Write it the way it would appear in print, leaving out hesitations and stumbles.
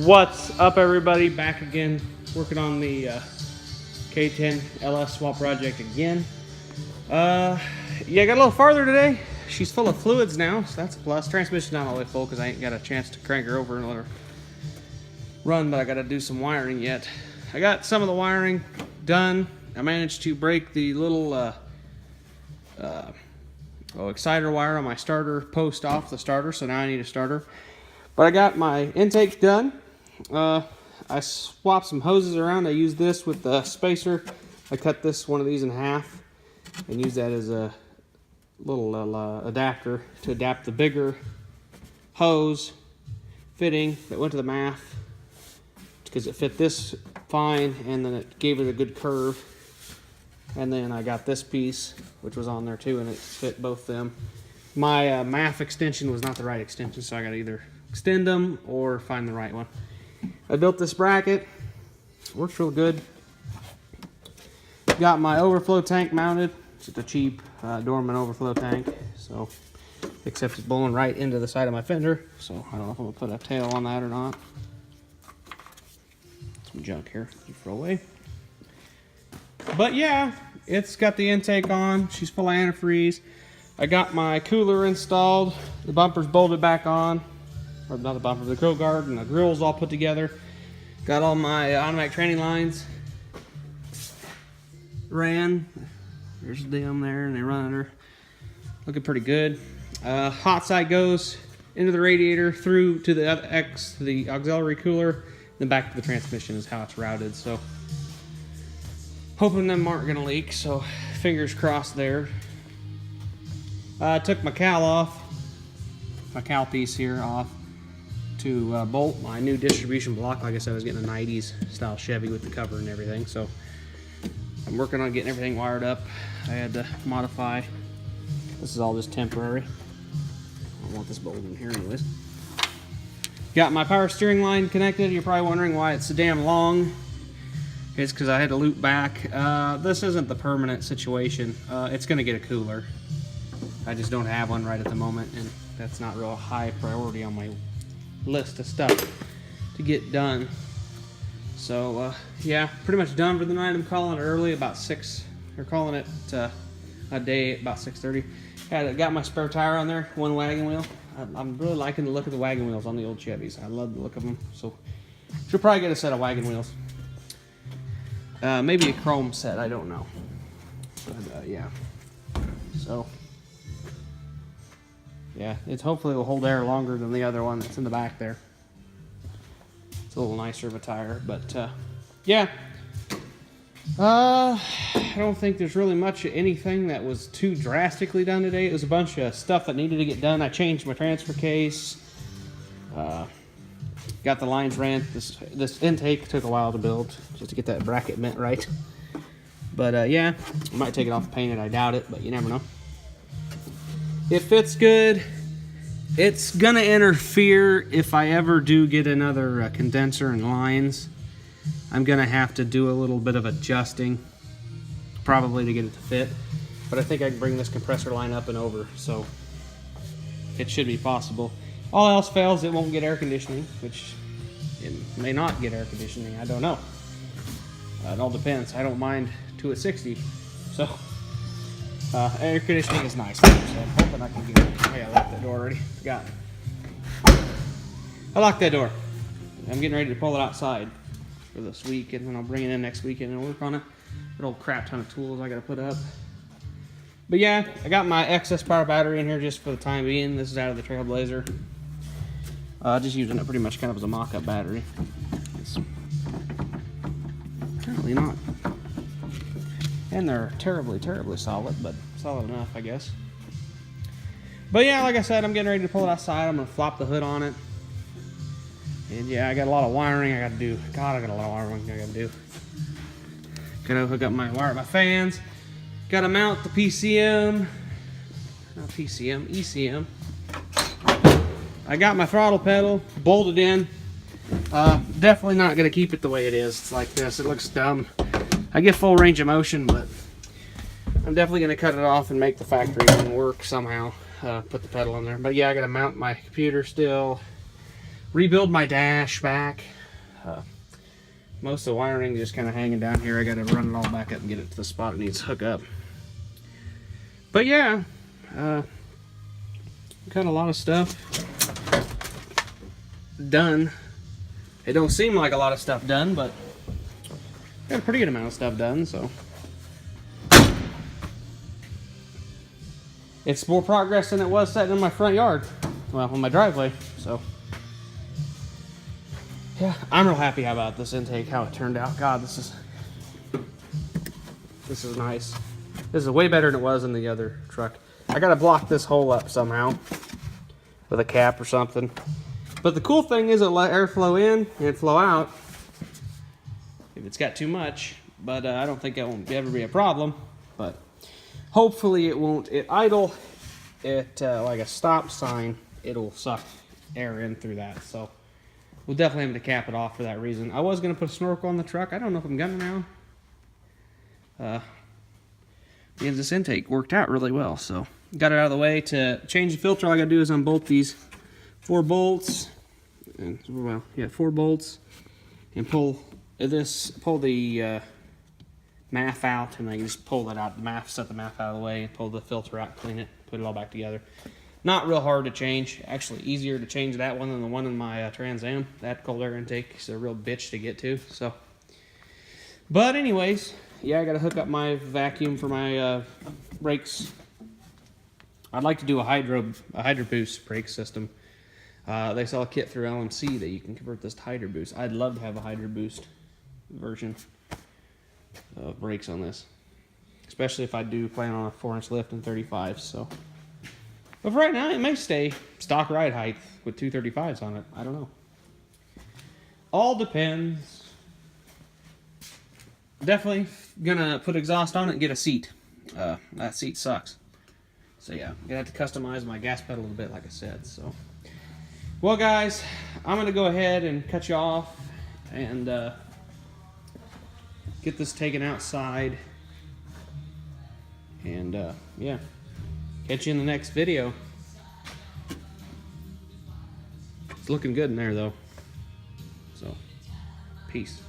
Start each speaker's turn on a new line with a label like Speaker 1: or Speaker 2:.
Speaker 1: What's up, everybody? Back again, working on the K10 LS swap project again. Yeah, got a little farther today. She's full of fluids now, so that's a plus. Transmission's not all the way full because I ain't got a chance to crank her over and let her run, but I got to do some wiring yet. I got some of the wiring done. I managed to break the little exciter wire on my starter post off the starter, so now I need a starter. But I got my intake done. I swapped some hoses around. I used this with the spacer. I cut one of these in half and used that as a little adapter to adapt the bigger hose fitting that went to the MAF because it fit this fine, and then it gave it a good curve. And then I got this piece, which was on there too, and it fit both them. My MAF extension was not the right extension, so I got to either extend them or find the right one. I built this bracket. Works real good. Got my overflow tank mounted. It's just a cheap Dorman overflow tank. So, except it's blowing right into the side of my fender. So I don't know if I'm gonna put a tail on that or not. Some junk here you throw away. But yeah, it's got the intake on. She's full of antifreeze. I got my cooler installed. The bumper's bolted back on. Or not the bumper, the grill guard and the grills all put together. Got all my automatic training lines ran. There's them there, and they run under. Looking pretty good. Hot side goes into the radiator, through to the auxiliary cooler, then back to the transmission is how it's routed. So hoping them aren't gonna leak. So fingers crossed there. I took my cowl piece here off to bolt my new distribution block. Like I said, I was getting a 90s style Chevy with the cover and everything, so I'm working on getting everything wired up. I had to modify. This is all just temporary. I don't want this bolt in here anyways. Got my power steering line connected. You're probably wondering why it's so damn long. It's because I had to loop back. This isn't the permanent situation. It's going to get a cooler. I just don't have one right at the moment, and that's not real high priority on my list of stuff to get done. So yeah, pretty much done for the night. I'm calling it early, about 6. Or calling it a day at about 6:30. Got my spare tire on there, one wagon wheel. I'm really liking the look of the wagon wheels on the old Chevys. I love the look of them. So should probably get a set of wagon wheels. Maybe a chrome set, I don't know. But yeah. So yeah, hopefully will hold air longer than the other one that's in the back there. It's a little nicer of a tire, but yeah. I don't think there's really much of anything that was too drastically done today. It was a bunch of stuff that needed to get done. I changed my transfer case. Got the lines ran. This intake took a while to build, just to get that bracket bent right. But yeah, I might take it off painted. I doubt it, but you never know. It fits good. It's gonna interfere if I ever do get another condenser and lines. I'm gonna have to do a little bit of adjusting, probably to get it to fit. But I think I can bring this compressor line up and over, so it should be possible. All else fails, it won't get air conditioning, which it may not get air conditioning. I don't know. It all depends. I don't mind to a 60, so. Air conditioning is nice, so I'm hoping I can get it. Oh yeah, I locked that door already. Forgot. I locked that door. I'm getting ready to pull it outside for this week, and then I'll bring it in next weekend and work on it. An old crap ton of tools I gotta put up. But yeah, I got my excess power battery in here just for the time being. This is out of the Trailblazer. Just using it pretty much kind of as a mock-up battery. It's apparently not. And they're terribly, terribly solid, but solid enough, I guess. But yeah, like I said, I'm getting ready to pull it outside. I'm going to flop the hood on it. And yeah, I got a lot of wiring I got to do. God, I got a lot of wiring I got to do. Got to hook up my fans. Got to mount the PCM. Not PCM, ECM. I got my throttle pedal bolted in. Definitely not going to keep it the way it is. It's like this. It looks dumb. I get full range of motion, but I'm definitely going to cut it off and make the factory one work somehow. Put the pedal in there. But yeah, I got to mount my computer still. rebuild my dash back. Most of the wiring just kind of hanging down here. I got to run it all back up and get it to the spot it needs to hook up. But yeah, got a lot of stuff done. It don't seem like a lot of stuff done, but got a pretty good amount of stuff done, so. It's more progress than it was setting in my front yard. Well, in my driveway, so. Yeah, I'm real happy about this intake, how it turned out. God, this is nice. This is way better than it was in the other truck. I gotta block this hole up somehow with a cap or something. But the cool thing is it'll let air flow in and flow out if it's got too much. But I don't think it won't ever be a problem. But hopefully it won't. It idle, like a stop sign, it'll suck air in through that. So we'll definitely have to cap it off for that reason. I was gonna put a snorkel on the truck. I don't know if I'm gonna now. Because this intake worked out really well, so got it out of the way. To change the filter, all I gotta do is unbolt these 4 bolts, and well, yeah, 4 bolts, and pull the MAF out, and I can just pull that out. Set the MAF out of the way, pull the filter out, clean it, put it all back together. Not real hard to change. Actually, easier to change that one than the one in my Trans Am. That cold air intake is a real bitch to get to. So, but anyways. Yeah, I gotta hook up my vacuum for my brakes. I'd like to do a Hydro Boost brake system. They sell a kit through LMC that you can convert this to Hydro Boost. I'd love to have a Hydro Boost version of brakes on this, especially if I do plan on a 4-inch lift and 35s. So, but for right now, it may stay stock ride height with 235s on it. I don't know. All depends. Definitely gonna put exhaust on it and get a seat. That seat sucks. So yeah, I'm gonna have to customize my gas pedal a little bit, like I said. So, well, guys, I'm gonna go ahead and cut you off and get this taken outside. And yeah, catch you in the next video. It's looking good in there, though. So, peace.